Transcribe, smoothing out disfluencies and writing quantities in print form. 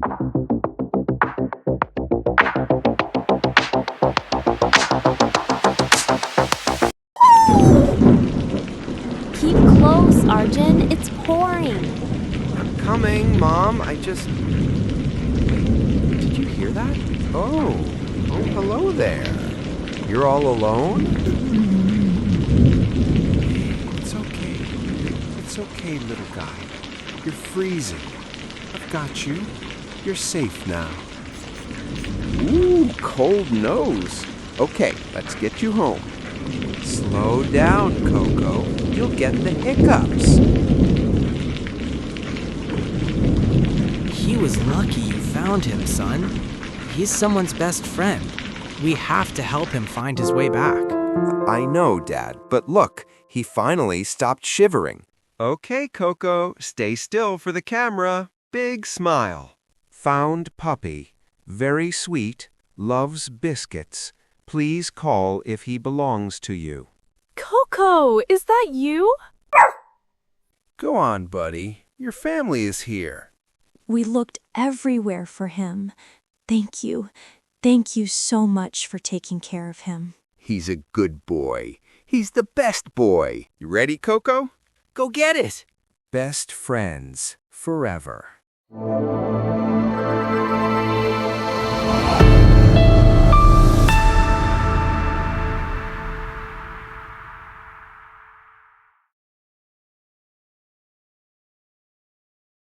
Keep close, Arjun. It's pouring. I'm coming, Mom. Did you hear that? Oh, hello there. You're all alone? It's okay. It's okay, little guy. You're freezing. I've got you. You're safe now. Ooh, cold nose. Okay, let's get you home. Slow down, Coco. You'll get the hiccups. He was lucky you found him, son. He's someone's best friend. We have to help him find his way back. I know, Dad, but look, he finally stopped shivering. Okay, Coco, stay still for the camera. Big smile. Found puppy. Very sweet. Loves biscuits. Please call if he belongs to you. Coco, is that you? Go on, buddy. Your family is here. We looked everywhere for him. Thank you. Thank you so much for taking care of him. He's a good boy. He's the best boy. You ready, Coco? Go get it! Best friends forever.